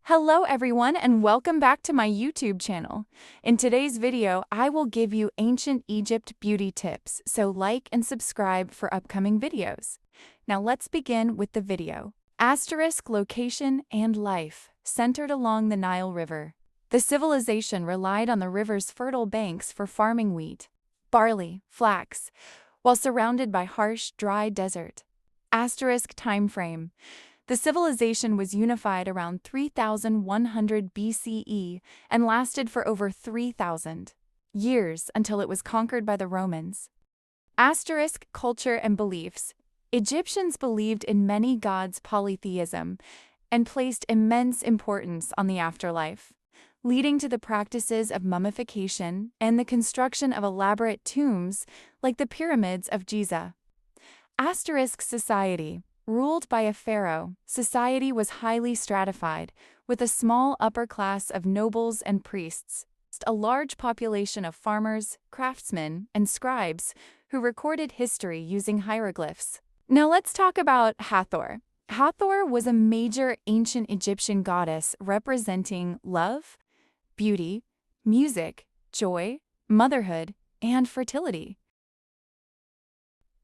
Hello everyone and welcome back to my YouTube channel. In today's video, I will give you ancient Egypt beauty tips, so like and subscribe for upcoming videos. Now let's begin with the video. Asterisk location and life, centered along the Nile River. The civilization relied on the river's fertile banks for farming wheat, barley, flax, while surrounded by harsh, dry desert. Asterisk time frame. The civilization was unified around 3100 BCE and lasted for over 3,000 years until it was conquered by the Romans. Asterisk culture and beliefs. Egyptians believed in many gods' polytheism and placed immense importance on the afterlife, leading to the practices of mummification and the construction of elaborate tombs like the pyramids of Giza. Asterisk society. Ruled by a pharaoh, society was highly stratified, with a small upper class of nobles and priests, a large population of farmers, craftsmen, and scribes who recorded history using hieroglyphs. Now let's talk about Hathor. Hathor was a major ancient Egyptian goddess representing love, beauty, music, joy, motherhood, and fertility.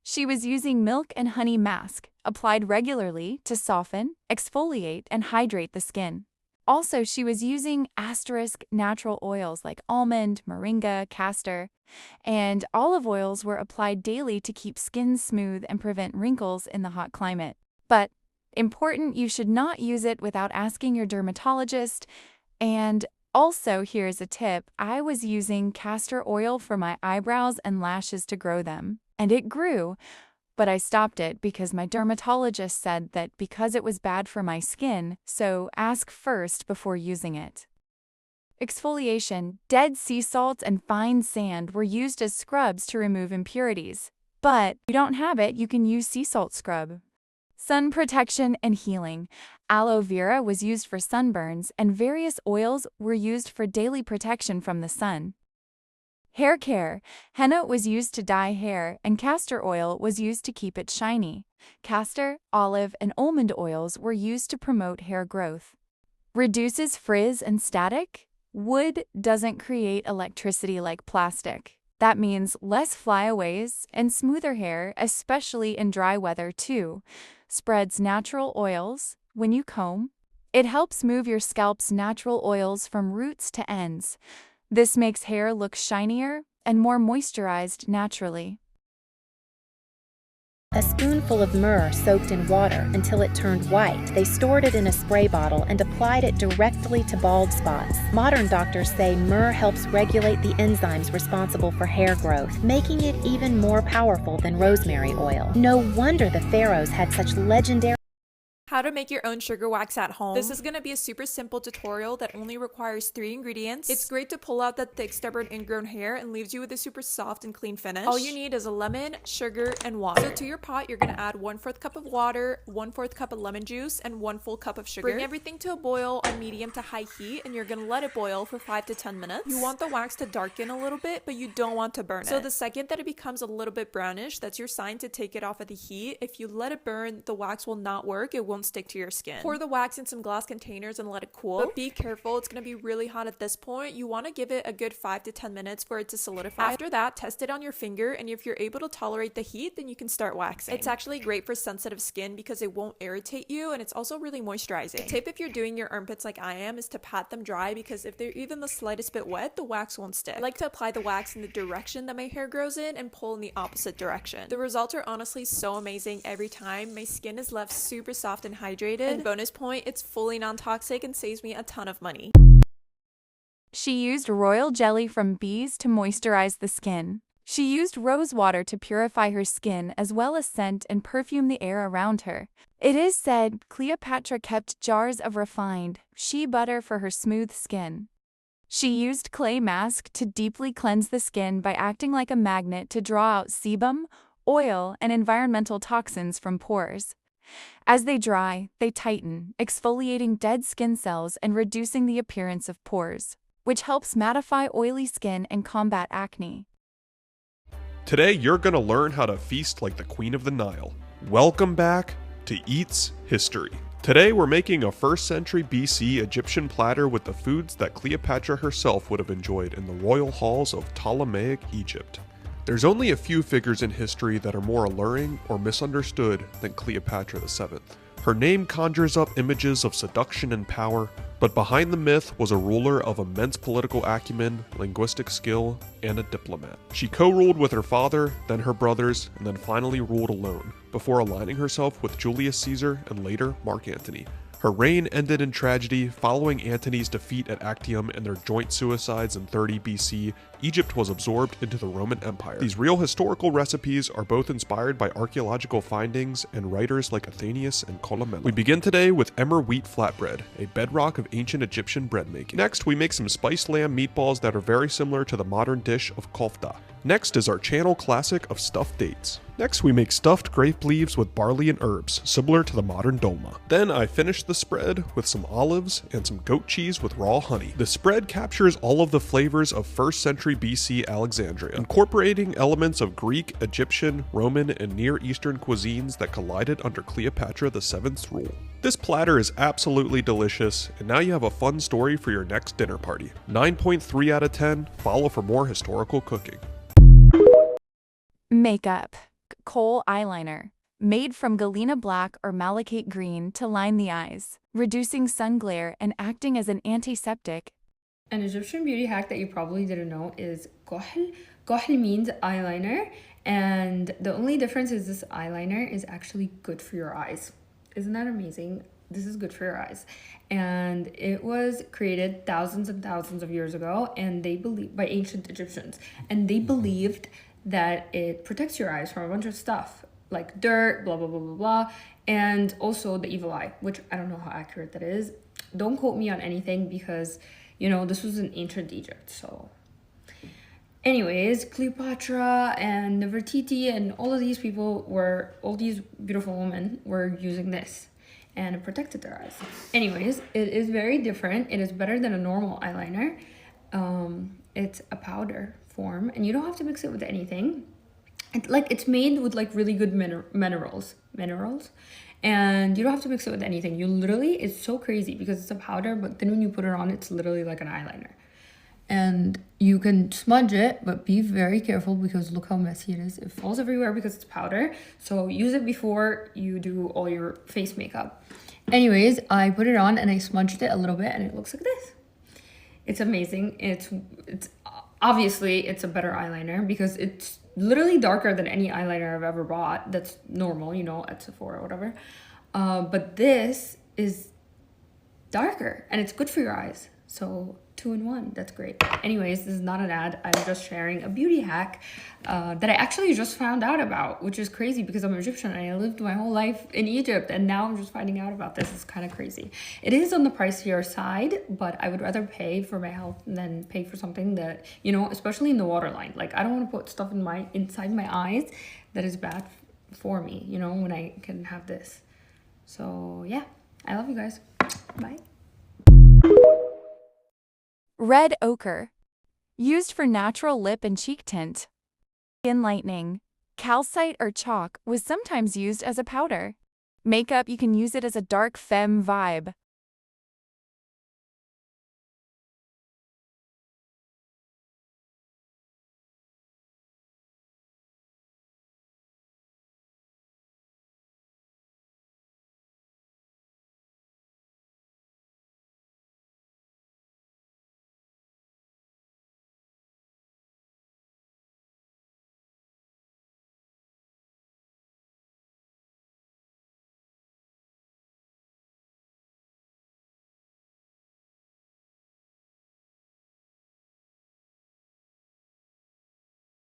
She was using milk and honey mask, applied regularly to soften, exfoliate, and hydrate the skin. Also, she was using asterisk natural oils like almond, moringa, castor, and olive oils were applied daily to keep skin smooth and prevent wrinkles in the hot climate. But, important, you should not use it without asking your dermatologist. And also, here's a tip, I was using castor oil for my eyebrows and lashes to grow them. And it grew, but I stopped it because my dermatologist said that because it was bad for my skin, so ask first before using it. Exfoliation. Dead sea salt and fine sand were used as scrubs to remove impurities. But if you don't have it, you can use sea salt scrub. Sun protection and healing. Aloe vera was used for sunburns, and various oils were used for daily protection from the sun. Hair care. Henna was used to dye hair, and castor oil was used to keep it shiny. Castor, olive, and almond oils were used to promote hair growth. Reduces frizz and static. Wood doesn't create electricity like plastic. That means less flyaways and smoother hair, especially in dry weather too. Spreads natural oils when you comb. It helps move your scalp's natural oils from roots to ends. This makes hair look shinier and more moisturized naturally. A spoonful of myrrh soaked in water until it turned white. They stored it in a spray bottle and applied it directly to bald spots. Modern doctors say myrrh helps regulate the enzymes responsible for hair growth, making it even more powerful than rosemary oil. No wonder the pharaohs had such legendary How to make your own sugar wax at home. This is going to be a super simple tutorial that only requires 3 ingredients. It's great to pull out that thick, stubborn, ingrown hair and leaves you with a super soft and clean finish. All you need is a lemon, sugar, and water. So to your pot, you're going to add 1/4 cup of water, 1/4 cup of lemon juice, and 1 full cup of sugar. Bring everything to a boil on medium to high heat, and you're going to let it boil for 5 to 10 minutes. You want the wax to darken a little bit, but you don't want to burn it. So the second that it becomes a little bit brownish, that's your sign to take it off of the heat. If you let it burn, the wax will not work. It won't stick to your skin. Pour the wax in some glass containers and let it cool. But be careful, it's going to be really hot at this point. You want to give it a good 5 to 10 minutes for it to solidify. After that, test it on your finger, and if you're able to tolerate the heat, then you can start waxing. It's actually great for sensitive skin because it won't irritate you, and it's also really moisturizing. A tip if you're doing your armpits like I am is to pat them dry, because if they're even the slightest bit wet, the wax won't stick. I like to apply the wax in the direction that my hair grows in and pull in the opposite direction. The results are honestly so amazing every time. My skin is left super soft and hydrated. And bonus point, it's fully non-toxic and saves me a ton of money. She used royal jelly from bees to moisturize the skin. She used rose water to purify her skin as well as scent and perfume the air around her. It is said Cleopatra kept jars of refined shea butter for her smooth skin. She used clay mask to deeply cleanse the skin by acting like a magnet to draw out sebum, oil, and environmental toxins from pores. As they dry, they tighten, exfoliating dead skin cells and reducing the appearance of pores, which helps mattify oily skin and combat acne. Today, you're going to learn how to feast like the Queen of the Nile. Welcome back to Eats History. Today we're making a 1st century BC Egyptian platter with the foods that Cleopatra herself would have enjoyed in the royal halls of Ptolemaic Egypt. There's only a few figures in history that are more alluring or misunderstood than Cleopatra VII. Her name conjures up images of seduction and power, but behind the myth was a ruler of immense political acumen, linguistic skill, and a diplomat. She co-ruled with her father, then her brothers, and then finally ruled alone, before aligning herself with Julius Caesar and later Mark Antony. Her reign ended in tragedy. Following Antony's defeat at Actium and their joint suicides in 30 BC, Egypt was absorbed into the Roman Empire. These real historical recipes are both inspired by archaeological findings and writers like Athenaeus and Columella. We begin today with emmer wheat flatbread, a bedrock of ancient Egyptian bread making. Next, we make some spiced lamb meatballs that are very similar to the modern dish of kofta. Next is our channel classic of stuffed dates. Next, we make stuffed grape leaves with barley and herbs, similar to the modern dolma. Then I finish the spread with some olives and some goat cheese with raw honey. The spread captures all of the flavors of 1st century BC Alexandria, incorporating elements of Greek, Egyptian, Roman, and Near Eastern cuisines that collided under Cleopatra VII's rule. This platter is absolutely delicious, and now you have a fun story for your next dinner party. 9.3 out of 10, follow for more historical cooking. Makeup. Kohl eyeliner. Made from galena black or malachite green to line the eyes, reducing sun glare and acting as an antiseptic. An Egyptian beauty hack that you probably didn't know is kohl. Kohl means eyeliner, and the only difference is this eyeliner is actually good for your eyes. Isn't that amazing? This is good for your eyes. And it was created thousands and thousands of years ago, and they believe by ancient Egyptians, and they believed that it protects your eyes from a bunch of stuff like dirt, blah, blah, blah, blah, blah, and also the evil eye, which I don't know how accurate that is. Don't quote me on anything because, you know, this was in ancient Egypt. So anyways, Cleopatra and Nefertiti and all of these people all these beautiful women were using this, and it protected their eyes. Anyways, it is very different. It is better than a normal eyeliner. It's a powder form, and you don't have to mix it with anything. It's made with like really good minerals, and you don't have to mix it with anything. You literally, it's so crazy because it's a powder, but then when you put it on, it's literally like an eyeliner. And you can smudge it, but be very careful because look how messy it is. It falls everywhere because it's powder. So use it before you do all your face makeup. Anyways, I put it on and I smudged it a little bit, and it looks like this. It's amazing. It's obviously it's a better eyeliner because it's literally darker than any eyeliner I've ever bought that's normal, you know, at Sephora or whatever. But this is darker and it's good for your eyes. So 2-in-1, that's great. Anyways, this is not an ad. I'm just sharing a beauty hack that I actually just found out about, which is crazy because I'm Egyptian and I lived my whole life in Egypt, and now I'm just finding out about this. It's kind of crazy. It is on the pricier side, but I would rather pay for my health than pay for something that, you know, especially in the waterline. Like, I don't want to put stuff inside my eyes that is bad for me, you know, when I can have this. So yeah, I love you guys. Bye. Red ochre. Used for natural lip and cheek tint. Skin lightening. Calcite or chalk was sometimes used as a powder. Makeup, you can use it as a dark femme vibe.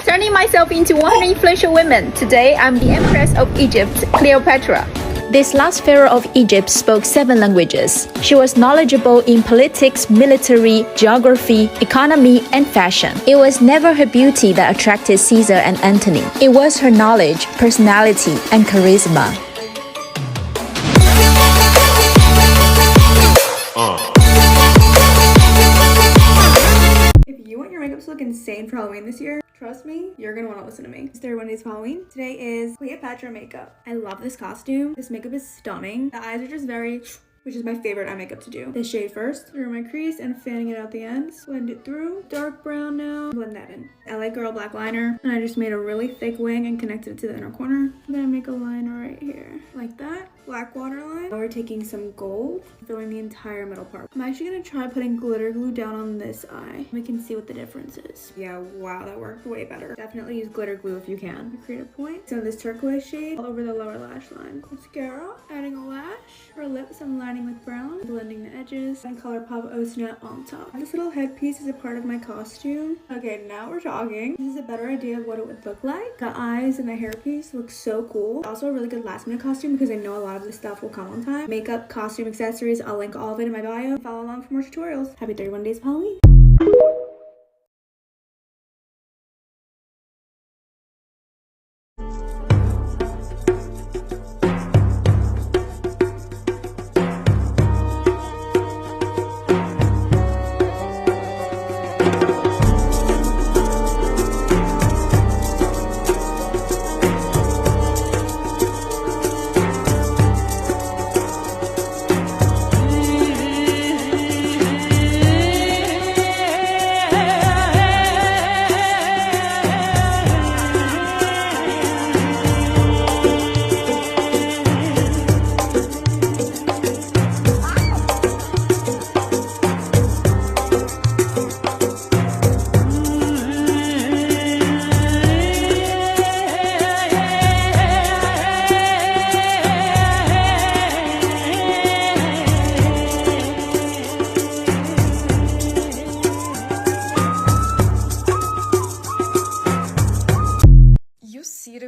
Turning myself into 100 influential women. Today, I'm the Empress of Egypt, Cleopatra. This last pharaoh of Egypt spoke 7 languages. She was knowledgeable in politics, military, geography, economy, and fashion. It was never her beauty that attracted Caesar and Antony. It was her knowledge, personality, and charisma. If you want your makeup to look insane for Halloween this year, Trust me, you're gonna wanna listen to me. It's 31 Days of Halloween. Today is Cleopatra makeup. I love this costume. This makeup is stunning. The eyes are just very, which is my favorite eye makeup to do. This shade first, through my crease and fanning it out the ends. Blend it through. Dark brown now. Blend that in. I like Girl Black liner. And I just made a really thick wing and connected it to the inner corner. Then I make a liner right here. Like that. Black waterline. Now we're taking some gold, filling the entire middle part. I'm actually gonna try putting glitter glue down on this eye. We can see what the difference is. Yeah, wow, that worked way better. Definitely use glitter glue if you can. Create a point. So this turquoise shade all over the lower lash line. Mascara. Adding a lash. For lips, I'm lining with brown. Blending the edges. And ColourPop Osna on top. This little headpiece is a part of my costume. Okay, now we're talking. This is a better idea of what it would look like. The eyes and the hairpiece look so cool. Also a really good last minute costume because I know a lot of this stuff will come on time. Makeup, costume, accessories, I'll link all of it in my bio. Follow along for more tutorials. Happy 31 Days of Halloween.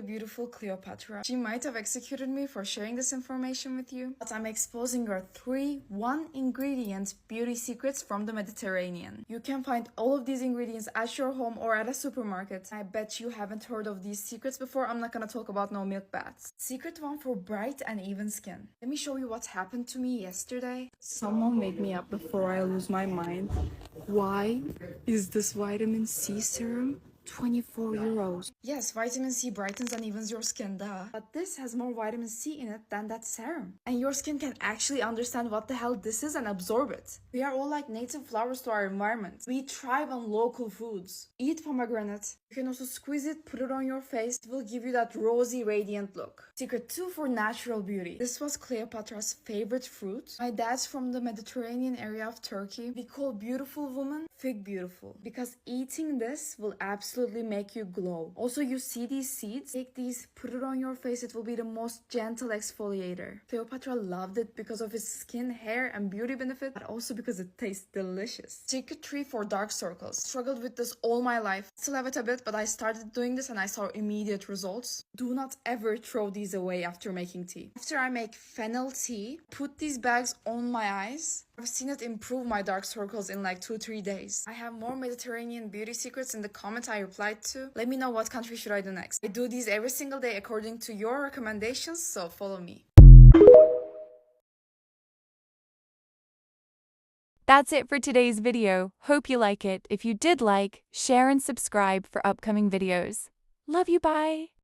Beautiful Cleopatra. She might have executed me for sharing this information with you, but I'm exposing your 3 one-ingredient beauty secrets from the Mediterranean. You can find all of these ingredients at your home or at a supermarket. I bet you haven't heard of these secrets before. I'm not gonna talk about no milk baths. Secret 1 for bright and even skin. Let me show you what happened to me yesterday. Someone made me up before I lose my mind. Why is this vitamin C serum 24 euros. Yes, vitamin C brightens and evens your skin, duh. But this has more vitamin C in it than that serum. And your skin can actually understand what the hell this is and absorb it. We are all like native flowers to our environment. We thrive on local foods. Eat pomegranate. You can also squeeze it, put it on your face. It will give you that rosy, radiant look. Secret 2 for natural beauty. This was Cleopatra's favorite fruit. My dad's from the Mediterranean area of Turkey. We call beautiful woman fig beautiful. Because eating this will absolutely make you glow. Also, you see these seeds? Take these, put it on your face. It will be the most gentle exfoliator. Cleopatra loved it because of its skin, hair, and beauty benefit, but also because it tastes delicious. Secret 3 for dark circles. Struggled with this all my life. Still have it a bit, but I started doing this and I saw immediate results. Do not ever throw these away after making tea. After I make fennel tea, put these bags on my eyes. I've seen it improve my dark circles in like 2-3 days. I have more Mediterranean beauty secrets in the comment I replied to. Let me know what country should I do next. I do these every single day according to your recommendations, so follow me. That's it for today's video. Hope you like it. If you did like, share and subscribe for upcoming videos. Love you, bye!